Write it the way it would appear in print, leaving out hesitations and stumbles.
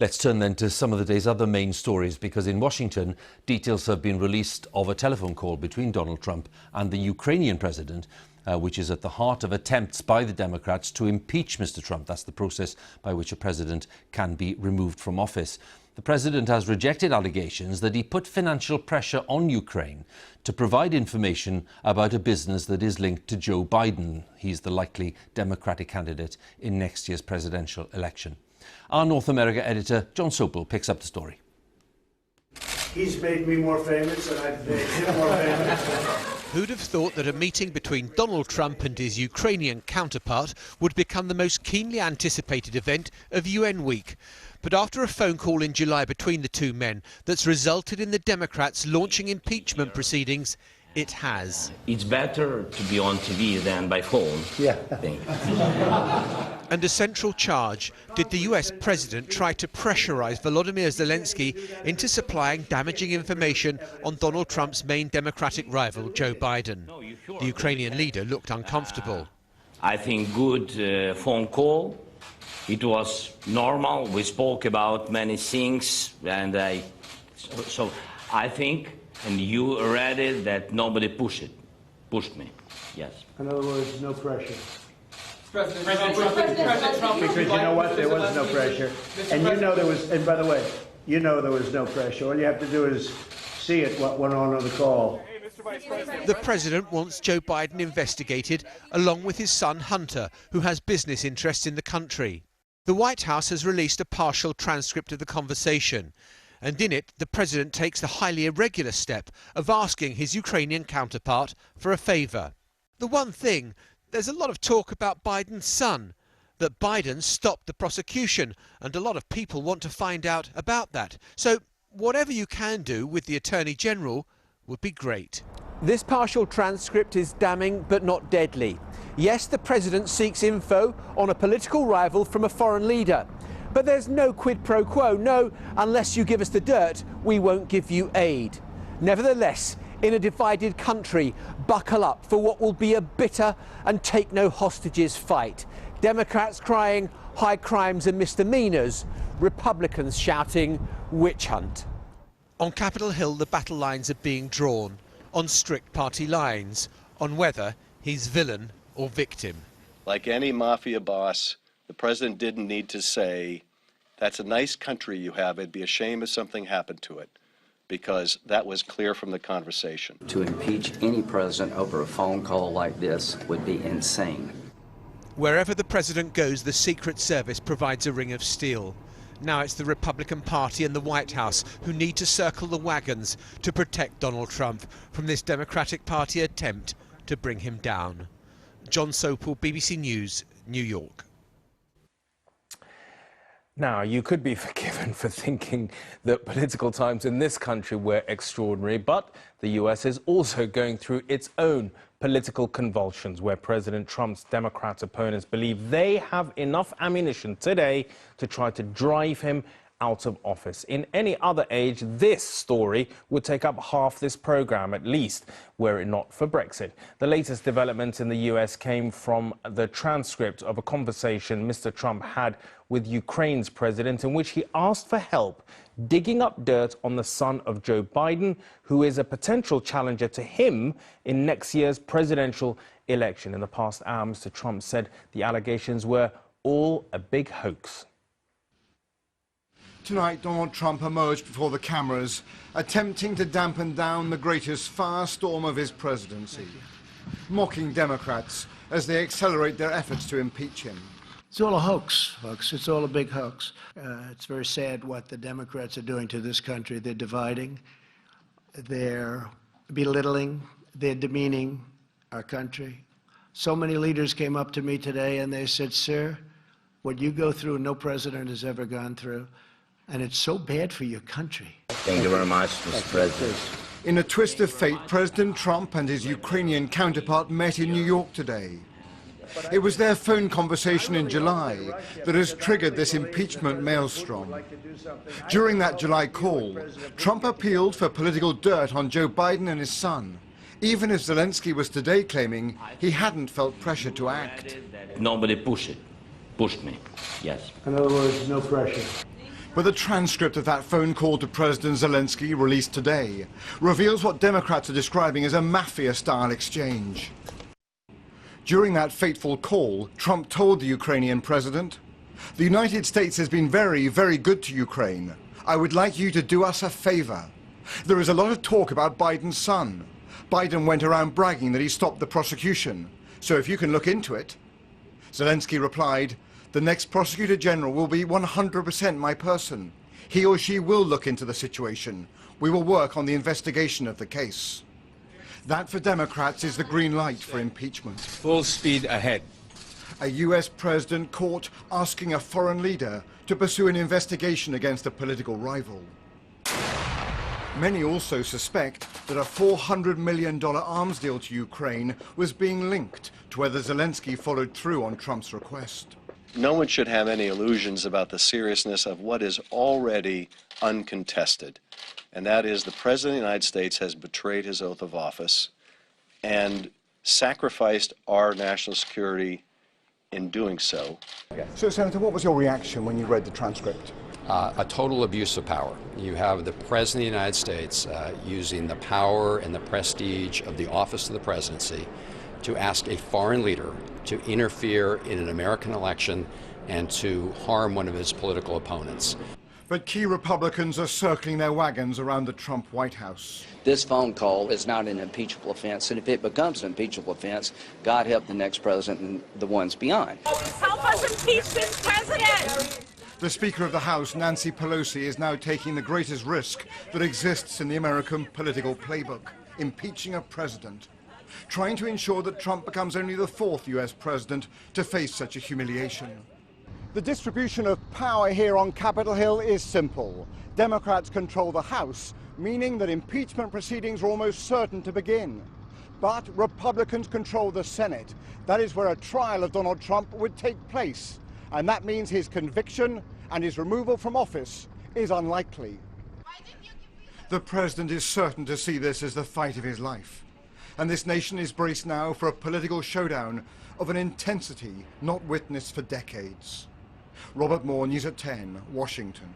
Let's turn then to some of the day's other main stories, because in Washington, details have been released of a telephone call between Donald Trump and the Ukrainian president, which is at the heart of attempts by the Democrats to impeach Mr. Trump. That's the process by which a president can be removed from office. The president has rejected allegations that he put financial pressure on Ukraine to provide information about a business that is linked to Joe Biden. He's the likely Democratic candidate in next year's presidential election. Our North America editor, John Sopel, picks up the story. He's made me more famous and I've made him more famous. Who'd have thought that a meeting between Donald Trump and his Ukrainian counterpart would become the most keenly anticipated event of UN Week? But after a phone call in July between the two men that's resulted in the Democrats launching impeachment proceedings, it has. It's better to be on TV than by phone. Yeah. And a central charge: did the US president try to pressurize Volodymyr Zelensky into supplying damaging information on Donald Trump's main Democratic rival, Joe Biden? The Ukrainian leader looked uncomfortable. I think good phone call. It was normal. We spoke about many things, and so I think, and you read it, that nobody pushed me. Yes. In other words, no pressure. President Trump. Because you know what? There was no pressure. And you know there was, and by the way, you know there was no pressure. All you have to do is see it, what went on the call. The president wants Joe Biden investigated, along with his son Hunter, who has business interests in the country. The White House has released a partial transcript of the conversation, and in it the president takes the highly irregular step of asking his Ukrainian counterpart for a favour. The one thing: there's a lot of talk about Biden's son, that Biden stopped the prosecution, and a lot of people want to find out about that. So whatever you can do with the Attorney General would be great. This partial transcript is damning but not deadly. Yes, the president seeks info on a political rival from a foreign leader. But there's no quid pro quo. No, unless you give us the dirt, we won't give you aid. Nevertheless, in a divided country, buckle up for what will be a bitter and take no hostages fight. Democrats crying high crimes and misdemeanors, Republicans shouting witch hunt. On Capitol Hill, the battle lines are being drawn on strict party lines, on whether he's villain or victim. Like any mafia boss, the president didn't need to say, "That's a nice country you have. It'd be a shame if something happened to it," because that was clear from the conversation. To impeach any president over a phone call like this would be insane. Wherever the president goes, the Secret Service provides a ring of steel. Now it's the Republican Party and the White House who need to circle the wagons to protect Donald Trump from this Democratic Party attempt to bring him down. John Sopel, BBC News, New York. Now, you could be forgiven for thinking that political times in this country were extraordinary, but the US is also going through its own political convulsions, where President Trump's Democrat opponents believe they have enough ammunition today to try to drive him out of office. In any other age, this story would take up half this programme, at least, were it not for Brexit. The latest developments in the US came from the transcript of a conversation Mr. Trump had with Ukraine's president, in which he asked for help digging up dirt on the son of Joe Biden, who is a potential challenger to him in next year's presidential election. In the past hour, Mr. Trump said the allegations were all a big hoax. Tonight, Donald Trump emerged before the cameras, attempting to dampen down the greatest firestorm of his presidency, mocking Democrats as they accelerate their efforts to impeach him. It's all a hoax, folks. It's all a big hoax. It's very sad what the Democrats are doing to this country. They're dividing, they're belittling, they're demeaning our country. So many leaders came up to me today and they said, "Sir, what you go through, no president has ever gone through. And it's so bad for your country." Thank you very much, Mr. President. In a twist of fate, President Trump and his Ukrainian counterpart met in New York today. It was their phone conversation in July that has triggered this impeachment maelstrom. During that July call, Trump appealed for political dirt on Joe Biden and his son, even as Zelensky was today claiming he hadn't felt pressure to act. Nobody pushed me. Yes. In other words, no pressure. But the transcript of that phone call to President Zelensky, released today, reveals what Democrats are describing as a mafia-style exchange. During that fateful call, Trump told the Ukrainian president, "The United States has been very, very good to Ukraine. I would like you to do us a favor. There is a lot of talk about Biden's son. Biden went around bragging that he stopped the prosecution. So if you can look into it." Zelensky replied, "The next prosecutor general will be 100% my person. He or she will look into the situation. We will work on the investigation of the case." That, for Democrats, is the green light for impeachment. Full speed ahead. A US president caught asking a foreign leader to pursue an investigation against a political rival. Many also suspect that a $400 million arms deal to Ukraine was being linked to whether Zelensky followed through on Trump's request. No one should have any illusions about the seriousness of what is already uncontested, and that is the President of the United States has betrayed his oath of office and sacrificed our national security in doing so. So, Senator, what was your reaction when you read the transcript? A total abuse of power. You have the President of the United States using the power and the prestige of the office of the presidency to ask a foreign leader to interfere in an American election and to harm one of his political opponents. But key Republicans are circling their wagons around the Trump White House. This phone call is not an impeachable offense, and if it becomes an impeachable offense, God help the next president and the ones beyond. Help us impeach this president! The Speaker of the House, Nancy Pelosi, is now taking the greatest risk that exists in the American political playbook, impeaching a president, trying to ensure that Trump becomes only the fourth US president to face such a humiliation. The distribution of power here on Capitol Hill is simple. Democrats control the House, meaning that impeachment proceedings are almost certain to begin. But Republicans control the Senate. That is where a trial of Donald Trump would take place. And that means his conviction and his removal from office is unlikely. The president is certain to see this as the fight of his life. And this nation is braced now for a political showdown of an intensity not witnessed for decades. Robert Moore, News at 10, Washington.